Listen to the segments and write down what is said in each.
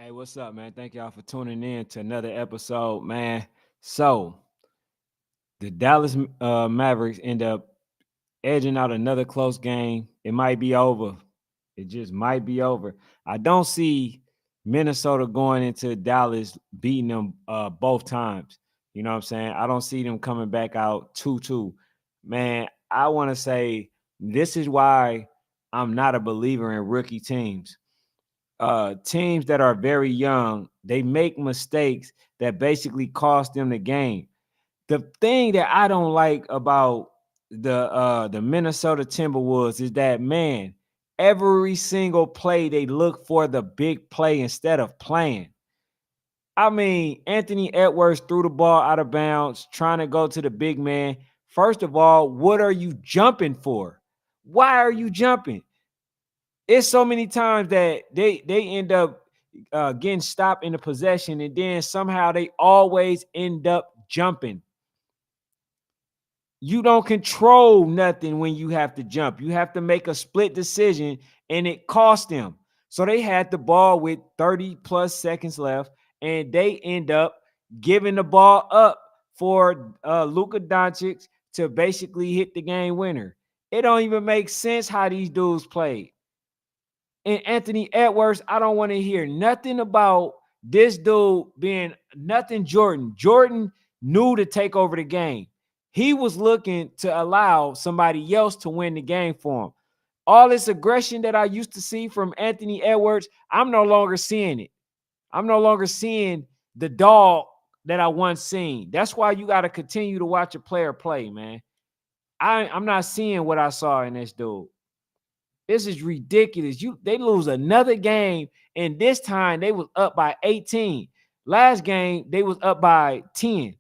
Hey, what's up, man? Thank y'all for tuning in to another episode, man. So, the Dallas Mavericks end up edging out another close game. It might be over. It just might be over. I don't see Minnesota going into Dallas beating them both times. You know what I'm saying? I don't see them coming back out 2-2. Man, I want to say this is why I'm not a believer in rookie teams. Teams that are very young, they make mistakes that basically cost them the game. The thing that I don't like about the Minnesota Timberwolves is that, man, every single play they look for the big play instead of playing. I mean, Anthony Edwards threw the ball out of bounds, trying to go to the big man. First of all, what are you jumping for? Why are you jumping? It's so many times that they end up getting stopped in the possession, and then somehow they always end up jumping. You don't control nothing when you have to jump. You have to make a split decision, and it cost them. So they had the ball with 30 plus seconds left, and they end up giving the ball up for Luka Doncic to basically hit the game winner. It don't even make sense how these dudes played. And Anthony Edwards, I don't want to hear nothing about this dude being nothing Jordan. Jordan knew to take over the game. He was looking to allow somebody else to win the game for him. All this aggression that I used to see from Anthony Edwards, I'm no longer seeing it. I'm no longer seeing the dog that I once seen. That's why you got to continue to watch a player play, man. I'm not seeing what I saw in this dude. This is ridiculous. They lose another game, and this time they was up by 18. Last game they was up by 10.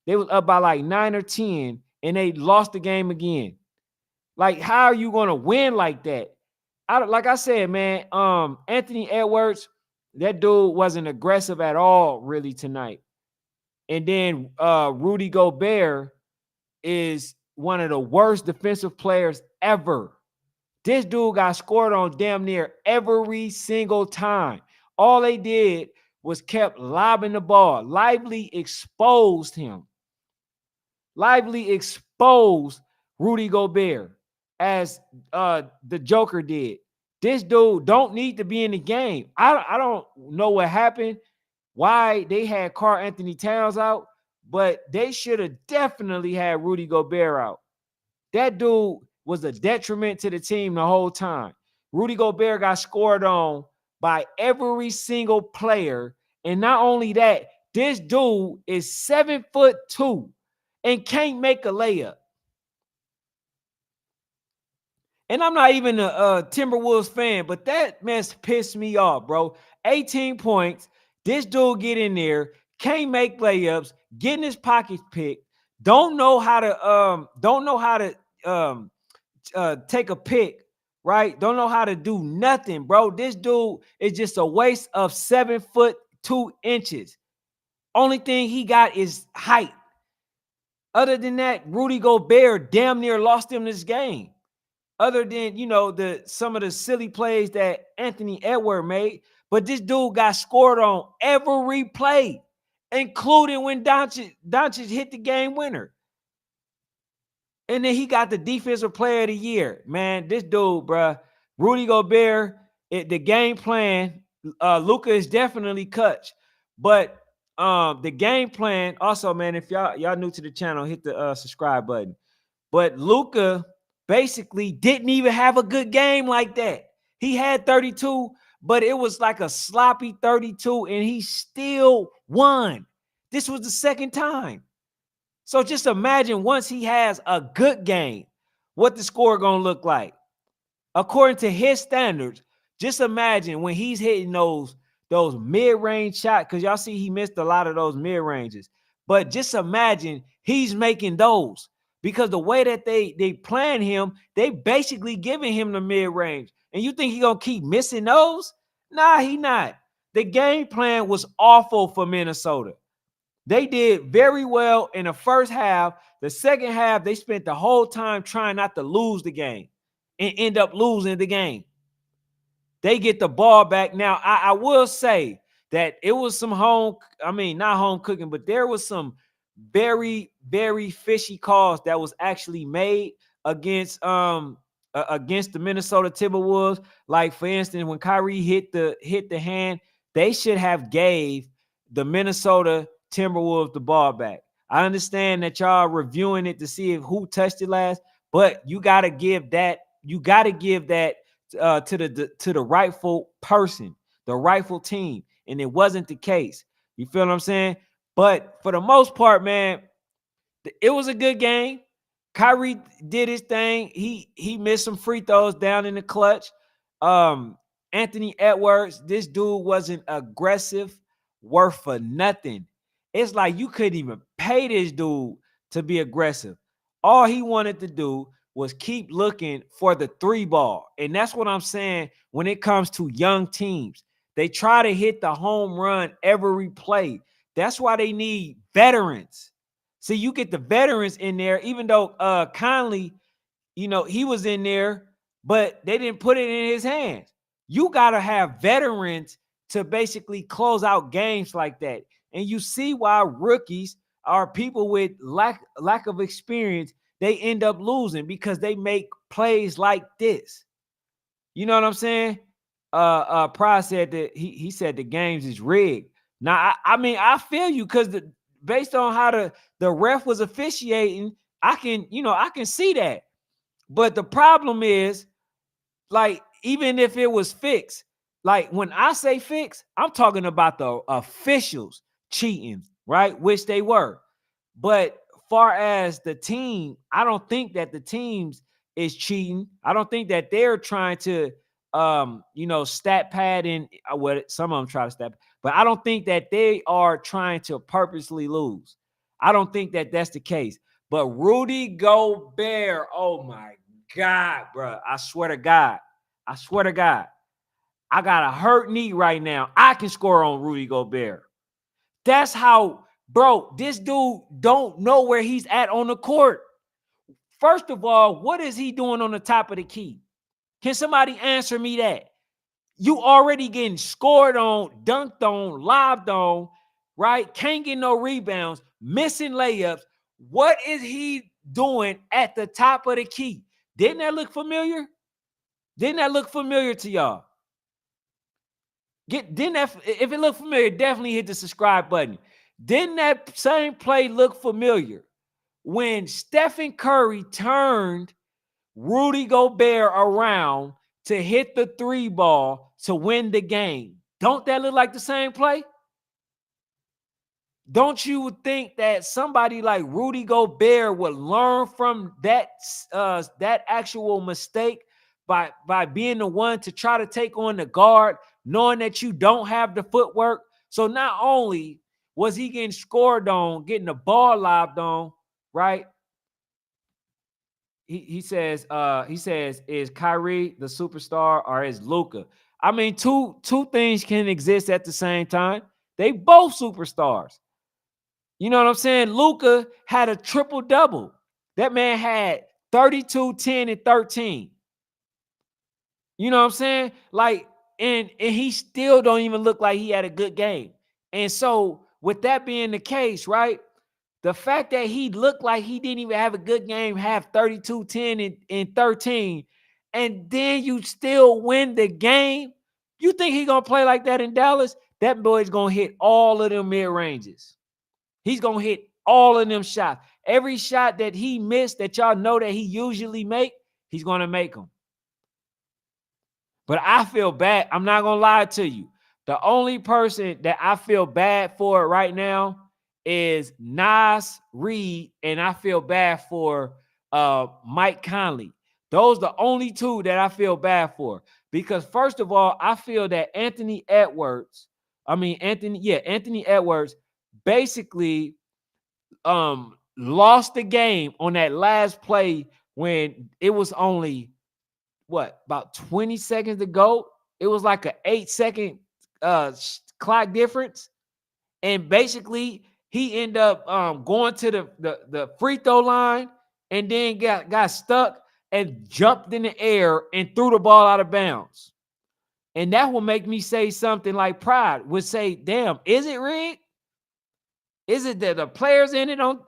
They was up by like 9 or 10, and they lost the game again. Like, how are you gonna win like that? Like I said, man. Anthony Edwards, that dude wasn't aggressive at all, really tonight. And then Rudy Gobert is one of the worst defensive players ever. This dude got scored on damn near every single time. All they did was kept lobbing the ball. Lively exposed him. Lively exposed Rudy Gobert as the Joker did. This dude don't need to be in the game. I don't know what happened, why they had Karl Anthony Towns out, but they should have definitely had Rudy Gobert out. That dude was a detriment to the team the whole time. Rudy Gobert got scored on by every single player. And not only that, this dude is 7'2" and can't make a layup. And I'm not even a Timberwolves fan, but that mess pissed me off, bro. 18 points. This dude get in there, can't make layups, getting his pockets picked, don't know how to take a pick, right? Don't know how to do nothing, bro. This dude is just a waste of 7'2". Only thing he got is height. Other than that, Rudy Gobert damn near lost him this game. Other than, some of the silly plays that Anthony Edwards made, but this dude got scored on every play, including when Doncic hit the game winner. And then he got the defensive player of the year. Man, this dude, bro, Rudy Gobert, the game plan, Luka is definitely cut. But the game plan, also, man, if y'all new to the channel, hit the subscribe button. But Luka basically didn't even have a good game like that. He had 32, but it was like a sloppy 32, and he still won. This was the second time. So just imagine once he has a good game, what the score gonna look like. According to his standards, just imagine when he's hitting those mid-range shots, because y'all see he missed a lot of those mid-ranges. But just imagine he's making those, because the way that they plan him, they basically giving him the mid-range. And you think he gonna keep missing those? Nah, he not. The game plan was awful for Minnesota. They did very well in the first half. The second half, they spent the whole time trying not to lose the game and end up losing the game. They get the ball back. Now, I will say that it was some home, I mean, not home cooking, but there was some very, very fishy calls that was actually made against the Minnesota Timberwolves. Like for instance, when Kyrie hit the hand, they should have gave the Minnesota Timberwolves the ball back. I understand that y'all reviewing it to see if who touched it last, but you got to give that to the rightful person, the rightful team, and it wasn't the case. You feel what I'm saying? But for the most part, man, it was a good game. Kyrie did his thing. He missed some free throws down in the clutch. Um, Anthony Edwards, this dude wasn't aggressive, worth for nothing. It's like you couldn't even pay this dude to be aggressive. All he wanted to do was keep looking for the three ball. And that's what I'm saying when it comes to young teams. They try to hit the home run every play. That's why they need veterans. See, you get the veterans in there, even though Conley, he was in there, but they didn't put it in his hands. You got to have veterans to basically close out games like that. And you see why rookies are people with lack of experience, they end up losing because they make plays like this. You know what I'm saying? Pryor said that he said the games is rigged. Now, I mean, I feel you because based on how the ref was officiating, I can see that. But the problem is, like, even if it was fixed, like when I say fixed, I'm talking about the officials cheating, right? Which they were. But far as the team, I don't think that the teams is cheating. I don't think that they're trying to stat pad in what some of them try to stat, but I don't think that they are trying to purposely lose. I don't think that that's the case. But Rudy Gobert, oh my God, bro. I swear to God. I got a hurt knee right now. I can score on Rudy Gobert. That's how, bro, this dude don't know where he's at on the court. First of all, what is he doing on the top of the key? Can somebody answer me that? You already getting scored on, dunked on, lobbed on, right? Can't get no rebounds, missing layups. What is he doing at the top of the key? Didn't that look familiar? Didn't that look familiar to y'all? If it looked familiar, definitely hit the subscribe button. Didn't that same play look familiar when Stephen Curry turned Rudy Gobert around to hit the three ball to win the game? Don't that look like the same play? Don't you think that somebody like Rudy Gobert would learn from that actual mistake by being the one to try to take on the guard, knowing that you don't have the footwork? So not only was he getting scored on, getting the ball lobbed on, right? He says, is Kyrie the superstar or is Luka? I mean, two things can exist at the same time. They both superstars. You know what I'm saying? Luka had a triple-double. That man had 32, 10, and 13. You know what I'm saying? Like, and he still don't even look like he had a good game. And so, with that being the case, right? The fact that he looked like he didn't even have a good game, have 32, 10, and 13, and then you still win the game, you think he gonna play like that in Dallas? That boy's gonna hit all of them mid-ranges. He's going to hit all of them shots. Every shot that he missed that y'all know that he usually make, he's going to make them. But I feel bad. I'm not going to lie to you. The only person that I feel bad for right now is Nas Reed, and I feel bad for Mike Conley. Those are the only two that I feel bad for. Because first of all, I feel that Anthony Edwards basically lost the game on that last play when it was only about 20 seconds to go. It was like an 8-second clock difference, and basically he ended up going to the free throw line and then got stuck and jumped in the air and threw the ball out of bounds. And that will make me say something like Pride would say, damn, is it rigged? Is it that the players in it on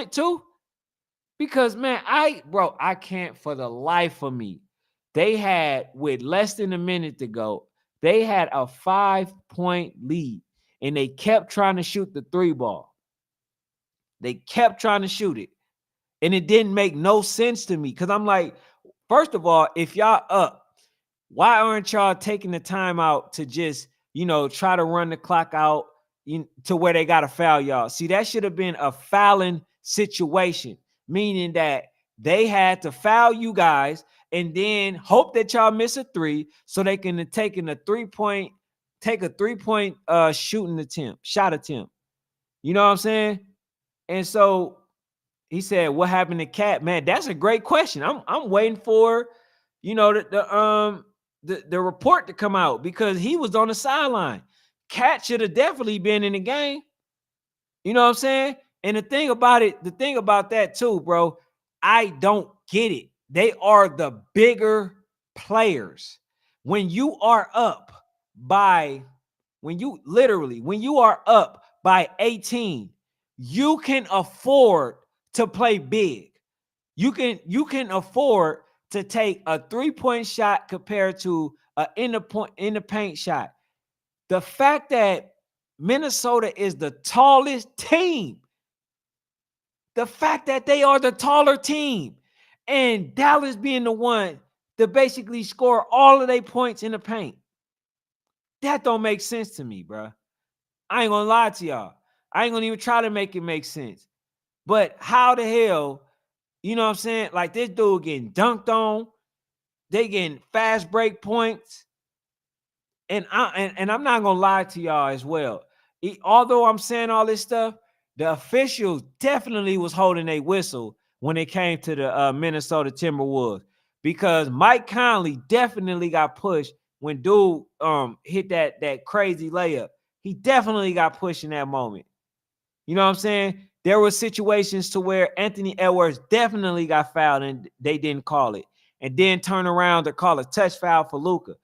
it too? Because man, I can't for the life of me. They had, with less than a minute to go, they had a 5-point lead, and they kept trying to shoot the three ball. They kept trying to shoot it, and it didn't make no sense to me because I'm like, first of all, if y'all up, why aren't y'all taking the time out to just, try to run the clock out to where they got to foul y'all? See, that should have been a fouling situation, meaning that they had to foul you guys and then hope that y'all miss a three so they can take a 3-point shot attempt. You know what I'm saying? And so he said, "What happened to Cat?" Man, that's a great question. I'm waiting for, the report to come out because he was on the sideline. Cat should have definitely been in the game. You know what I'm saying? And the thing about that too, bro, I don't get it. They are the bigger players. When you are up by, when you are up by 18, you can afford to play big. You can afford to take a 3-point shot compared to a in the paint shot. The fact that Minnesota is the tallest team, the fact that they are the taller team, and Dallas being the one to basically score all of their points in the paint, that don't make sense to me, bro. I ain't gonna lie to y'all. I ain't gonna even try to make it make sense. But how the hell, you know what I'm saying? Like this dude getting dunked on, they getting fast break points. And I'm not gonna lie to y'all as well. Although I'm saying all this stuff, the officials definitely was holding a whistle when it came to the Minnesota Timberwolves because Mike Conley definitely got pushed when dude hit that crazy layup. He definitely got pushed in that moment. You know what I'm saying? There were situations to where Anthony Edwards definitely got fouled and they didn't call it, and then turn around to call a touch foul for Luka.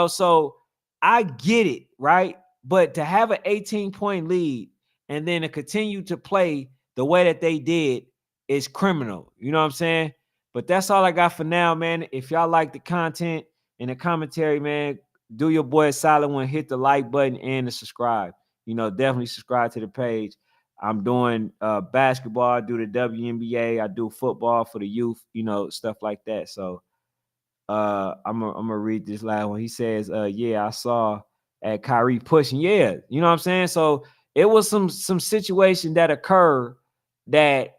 So I get it, right? But to have an 18-point lead and then to continue to play the way that they did is criminal. You know what I'm saying? But that's all I got for now, man. If y'all like the content and the commentary, man, do your boy a solid one. Hit the like button and the subscribe. Definitely subscribe to the page. I'm doing basketball. I do the WNBA. I do football for the youth, stuff like that. So I'm gonna read this last one. He says, yeah, I saw at Kyrie pushing. Yeah, you know what I'm saying? So it was some situation that occurred that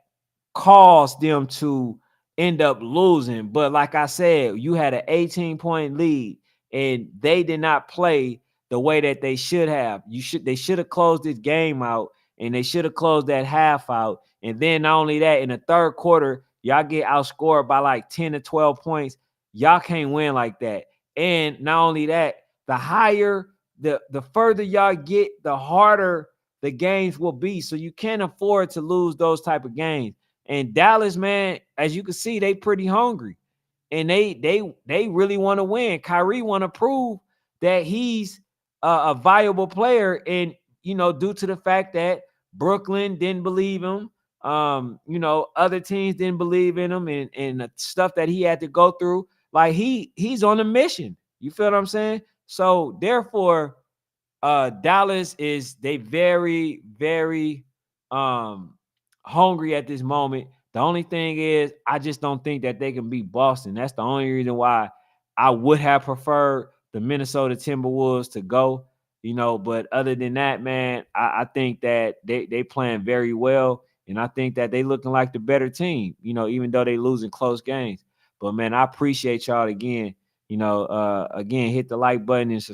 caused them to end up losing. But like I said, you had an 18-point lead and they did not play the way that they should have. They should have closed this game out and they should have closed that half out. And then not only that, in the third quarter, y'all get outscored by like 10 to 12 points. Y'all can't win like that. And not only that, the higher, the further y'all get, the harder the games will be. So you can't afford to lose those type of games. And Dallas, man, as you can see, they pretty hungry, and they really want to win. Kyrie want to prove that he's a viable player, and due to the fact that Brooklyn didn't believe him, other teams didn't believe in him, and the stuff that he had to go through. Like he's on a mission. You feel what I'm saying? So therefore, Dallas they very, very hungry at this moment. The only thing is, I just don't think that they can beat Boston. That's the only reason why I would have preferred the Minnesota Timberwolves to go. But other than that, man, I think that they playing very well, and I think that they looking like the better team. Even though they losing close games. But man, I appreciate y'all again. Again, hit the like button and subscribe.